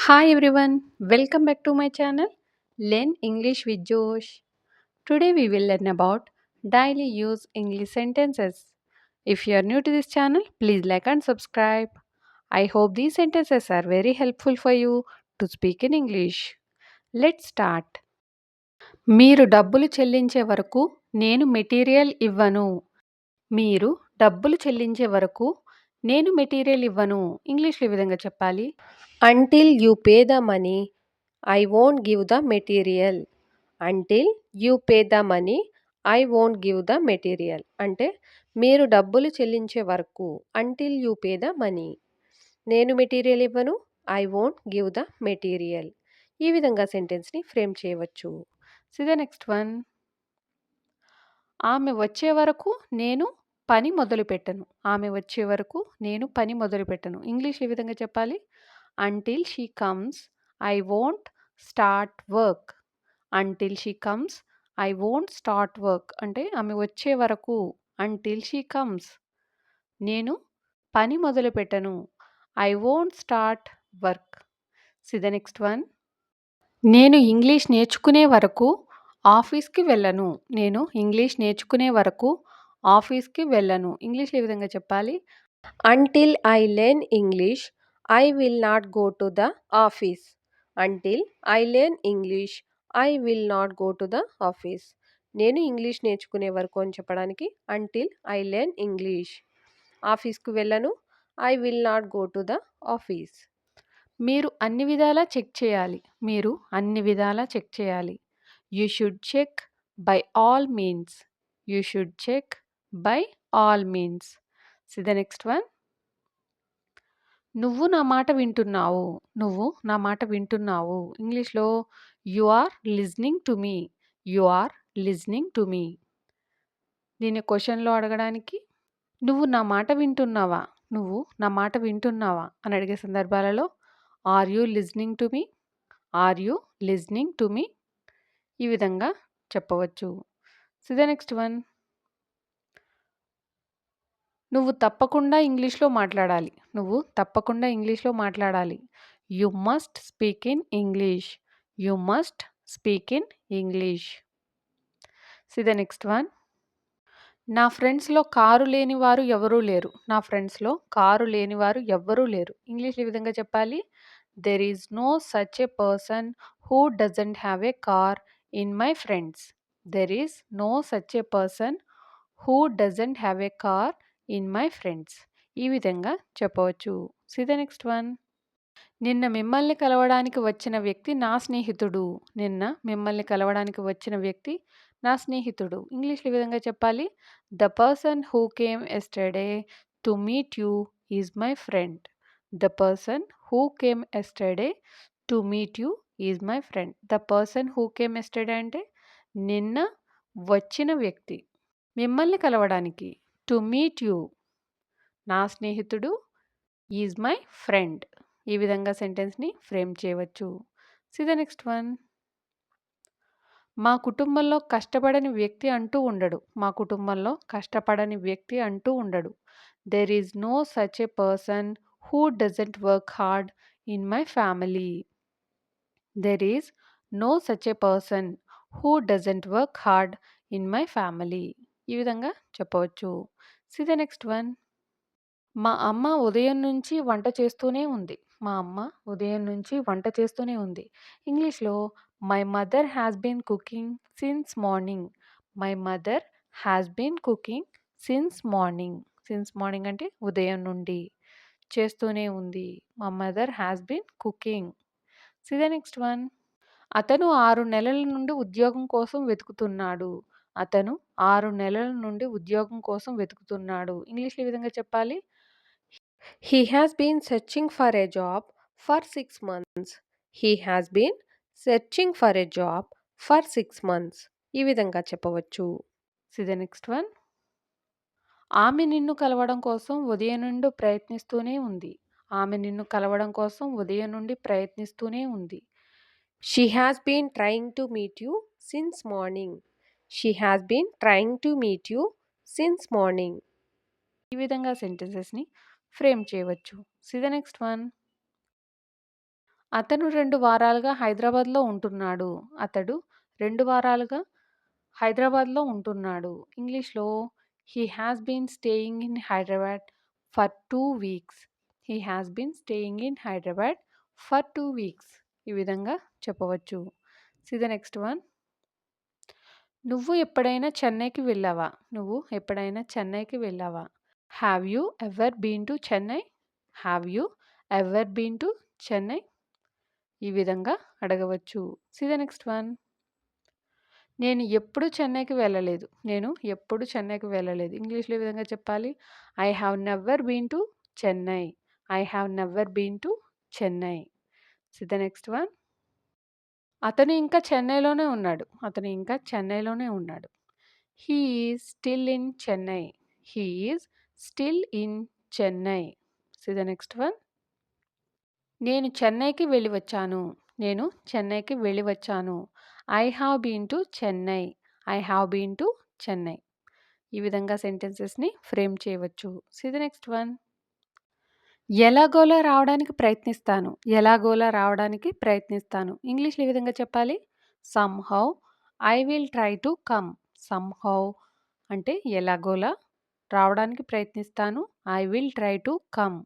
Hi everyone, welcome back to my channel Learn English with Josh. Today we will learn about daily use English sentences. If you are new to this channel, please like and subscribe. I hope these sentences are very helpful for you to speak in English. Let's start. మీరు డబ్బులు చెల్లించే వరకు నేను material ఇవ్వను. మీరు డబ్బులు చెల్లించే వరకు నేను మెటీరియల్ ఇవ్వను. ఇంగ్లీష్‌లో ఈ విధంగా చెప్పాలి. Until you pay the money, I won't give the material. Until you pay the money, I won't give the material. అంటే మీరు డబ్బులు చెల్లించే వరకు until you pay the money. నేను మెటీరియల్ ఇవ్వను. I won't give the material. ఈ విధంగా సెంటెన్స్ని frame చేయవచ్చు. See the next one. ఆమె వచ్చే వరకు నేను పని మొదలుపెట్టను. ఆమె వచ్చే వరకు నేను పని మొదలుపెట్టను. ఇంగ్లీష్‌లో ఈ విధంగా చెప్పాలి. Until she comes I won't start work. Until she comes I won't start work. అంటే ఆమె వచ్చే వరకు అంటిల్ షీ కమ్స్ నేను పని మొదలుపెట్టను. I won't start work. See the next one. నేను ఇంగ్లీష్ నేర్చుకునే వరకు ఆఫీస్‌కి వెళ్ళను. నేను ఇంగ్లీష్ నేర్చుకునే వరకు ఆఫీస్‌కి వెళ్ళను. ఇంగ్లీష్‌లో ఏ విధంగా చెప్పాలి? Until I learn English, I will not go to the office. Until I learn English, I will not go to the office. నేను ఇంగ్లీష్ నేర్చుకునే వరకు అని చెప్పడానికి until I learn English. ఆఫీస్కు వెళ్ళను. I will not go to the office. మీరు అన్ని విధాలా చెక్ చేయాలి. మీరు అన్ని విధాలా చెక్ చేయాలి. You should check by all means. You should check by all means. See the next one. నువ్వు నా మాట వింటున్నావు. నువ్వు నా మాట వింటున్నావు. ఇంగ్లీష్‌లో you are listening to me. You are listening to me. దీన్ని క్వెషన్‌లో అడగడానికి నువ్వు నా మాట వింటున్నావా? నువ్వు నా మాట వింటున్నావా? అని అడిగే సందర్భాలలో are you listening to me? Are you listening to me? ఈ విధంగా చెప్పవచ్చు. See the next one. నువ్వు తప్పకుండా ఇంగ్లీష్‌లో మాట్లాడాలి. నువ్వు తప్పకుండా ఇంగ్లీష్‌లో మాట్లాడాలి. You must speak in English. You must speak in English. See the next one. నా ఫ్రెండ్స్‌లో కారు లేనివారు ఎవరూ లేరు. నా ఫ్రెండ్స్‌లో కారు లేనివారు ఎవ్వరూ లేరు. ఇంగ్లీష్‌లో ఈ విధంగా చెప్పాలి. There is no such a person who doesn't have a car in my friends. There is no such a person who doesn't have a car in my friends. ఈ విధంగా చెప్పవచ్చు. See the next one. నిన్న మిమ్మల్ని కలవడానికి వచ్చిన వ్యక్తి నా స్నేహితుడు. నిన్న మిమ్మల్ని కలవడానికి వచ్చిన వ్యక్తి నా స్నేహితుడు. ఇంగ్లీష్‌లో ఈ విధంగా చెప్పాలి. The person who came yesterday to meet you is my friend. The person who came yesterday to meet you is my friend. The person who came yesterday అంటే నిన్న వచ్చిన వ్యక్తి. మిమ్మల్ని కలవడానికి టు మీట్ యూ నా స్నేహితుడు ఈజ్ మై ఫ్రెండ్. ఈ విధంగా సెంటెన్స్‌ని ఫ్రేమ్ చేయవచ్చు. See the next one. మా కుటుంబంలో కష్టపడని వ్యక్తి అంటూ ఉండడు. మా కుటుంబంలో కష్టపడని వ్యక్తి అంటూ ఉండడు. There is no such a person who doesn't work hard in my family. There is no such a person who doesn't work hard in my family. ఈ విధంగా చెప్పవచ్చు. See the next one. మా అమ్మ ఉదయం నుంచి వంట చేస్తూనే ఉంది. మా అమ్మ ఉదయం నుంచి వంట చేస్తూనే ఉంది. ఇంగ్లీష్‌లో my mother has been cooking since morning. My mother has been cooking since morning. Since morning అంటే ఉదయం నుండి చేస్తూనే ఉంది. మా mother has been cooking. See the next one. అతను 6 నెలల నుండి ఉద్యోగం కోసం వెతుకుతున్నాడు. అతను 6 నెలల నుండి ఉద్యోగం కోసం వెతుకుతున్నాడు. ఇంగ్లీష్‌లో ఈ విధంగా చెప్పాలి. He has been searching for a job for 6 months. He has been searching for a job for 6 months. ఈ విధంగా చెప్పవచ్చు. See the next one. ఆమె నిన్ను కలవడం కోసం ఉదయం నుండి ప్రయత్నిస్తూనే ఉంది. ఆమె నిన్ను కలవడం కోసం ఉదయం నుండి ప్రయత్నిస్తూనే ఉంది. She has been trying to meet you since morning. She has been trying to meet you since morning. ఈ విధంగా సెంటెన్సెస్‌ని ఫ్రేమ్ చేయవచ్చు. See the next one. అతను 2 వారాలుగా హైదరాబాద్‌లో ఉంటున్నాడు. అతడు 2 వారాలుగా హైదరాబాద్‌లో ఉంటున్నాడు. ఇంగ్లీష్‌లో he has been staying in Hyderabad for 2 weeks. He has been staying in Hyderabad for 2 weeks. ఈ విధంగా చెప్పవచ్చు. See the next one. నువ్వు ఎప్పుడైనా చెన్నైకి వెళ్ళావా? నువ్వు ఎప్పుడైనా చెన్నైకి వెళ్ళావా? Have you ever been to Chennai? Have you ever been to Chennai? ఈ విధంగా అడగవచ్చు. See the next one. నేను ఎప్పుడు చెన్నైకి వెళ్ళలేదు. నేను ఎప్పుడు చెన్నైకి వెళ్ళలేదు. ఇంగ్లీష్‌లో ఈ విధంగా చెప్పాలి. I have never been to Chennai. I have never been to Chennai. See the next one. అతను ఇంకా చెన్నైలోనే ఉన్నాడు. అతను ఇంకా చెన్నైలోనే ఉన్నాడు. He is still in Chennai. He is still in Chennai. See the next one. నేను చెన్నైకి వెళ్ళి వచ్చాను. నేను చెన్నైకి వెళ్ళి వచ్చాను. I have been to Chennai. I have been to Chennai. ఈ విధంగా సెంటెన్సెస్‌ని ఫ్రేమ్ చేయవచ్చు. See the next one. ఎలాగోలా రావడానికి ప్రయత్నిస్తాను. ఎలాగోలా రావడానికి ప్రయత్నిస్తాను. ఇంగ్లీష్‌లో ఈ విధంగా చెప్పాలి. Somehow I will try to come. Somehow అంటే ఎలాగోలా రావడానికి ప్రయత్నిస్తాను. I will try to come.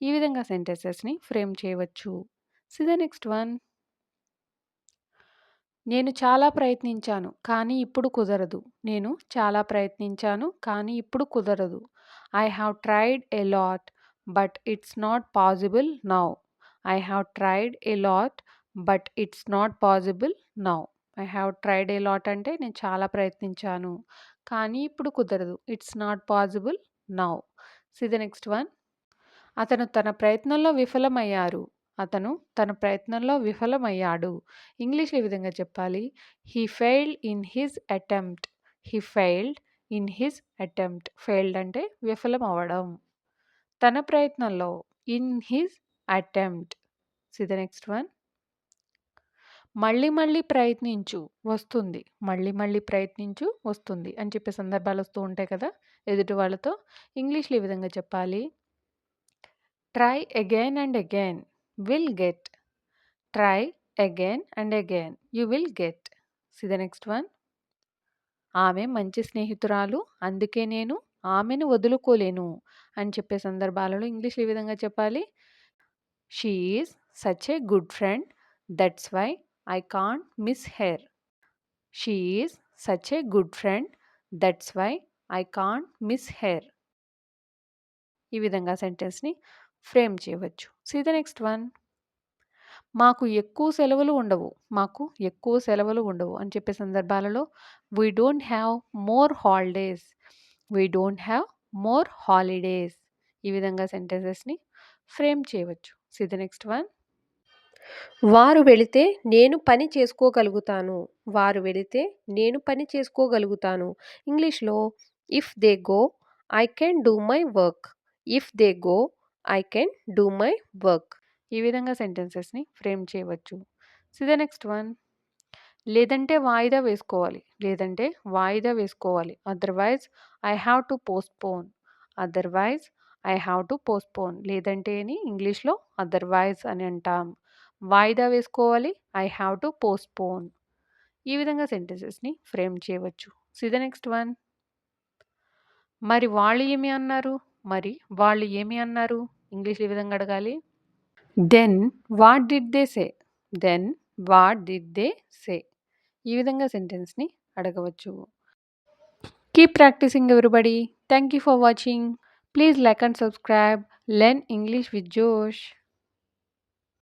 ఈ విధంగా సెంటెన్సెస్‌ని ఫ్రేమ్ చేయవచ్చు. See the next one. నేను చాలా ప్రయత్నించాను. కానీ ఇప్పుడు కుదరదు. నేను చాలా ప్రయత్నించాను. కానీ ఇప్పుడు కుదరదు. I have tried a lot but it's not possible now. I have tried a lot but it's not possible now. I have tried a lot అంటే నేను చాలా ప్రయత్నించాను. కానీ ఇప్పుడు కుదరదు. It's not possible now. See the next one. అతను తన ప్రయత్నంలో విఫలమయ్యారు. అతను తన ప్రయత్నంలో విఫలమయ్యాడు. ఇంగ్లీష్‌లో ఈ విధంగా చెప్పాలి. He failed in his attempt. He failed in his attempt. Failed అంటే విఫలం అవ్వడం. తన ప్రయత్నంలో in his attempt. See the next one. మళ్ళీ మళ్ళీ ప్రయత్నించు వస్తుంది. మళ్ళీ మళ్ళీ ప్రయత్నించు వస్తుంది అని చెప్పే సందర్భాలు వస్తూ ఉంటాయి కదా ఎదుటి వాళ్ళతో. ఇంగ్లీష్‌లో ఈ విధంగా చెప్పాలి. Try again and again will get. Try again and again you will get. See the next one. ఆమె మంచి స్నేహితురాలు. అందుకే నేను ఆమెను వదులుకోలేను అని చెప్పే సందర్భాలలో ఇంగ్లీష్‌లో ఈ విధంగా చెప్పాలి. She is such a good friend. That's why I can't miss her. She is such a good friend. That's why I can't miss her. ఈ విధంగా సెంటెన్స్‌ని ఫ్రేమ్ చేయవచ్చు. See the next one. మాకు ఎక్కువ సెలవులు ఉండవు. మాకు ఎక్కువ సెలవులు ఉండవు అని చెప్పే సందర్భాలలో we don't have more holidays. We don't have more holidays. ఈ విధంగా సెంటెన్సెస్‌ని ఫ్రేమ్ చేయవచ్చు. See the next one. వారు వెళితే నేను పని చేసుకోగలుగుతాను. వారు వెళితే నేను పని చేసుకోగలుగుతాను. ఇంగ్లీష్‌లో if they go I can do my work. If they go I can do my work. ఈ విధంగా సెంటెన్సెస్‌ని ఫ్రేమ్ చేయవచ్చు. See the next one. లేదంటే వాయిదా వేసుకోవాలి. లేదంటే వాయిదా వేసుకోవాలి. Otherwise I have to postpone. Otherwise I have to postpone. లేదంటే అని ఇంగ్లీష్‌లో అదర్‌వైజ్ అని అంటాం. వాయిదా వేసుకోవాలి. I have to postpone. ఈ విధంగా సెంటెన్సెస్‌ని ఫ్రేమ్ చేయవచ్చు. See the next one. మరి వాళ్ళు ఏమి అన్నారు? మరి వాళ్ళు ఏమి అన్నారు? ఇంగ్లీష్‌లో ఈ విధంగా అడగాలి. Then what did they say? Then what did they say? ఈ విధంగా సెంటెన్స్‌ని అడగవచ్చు. Keep practicing everybody. Thank you for watching. Please like and subscribe. Learn English with జోష్.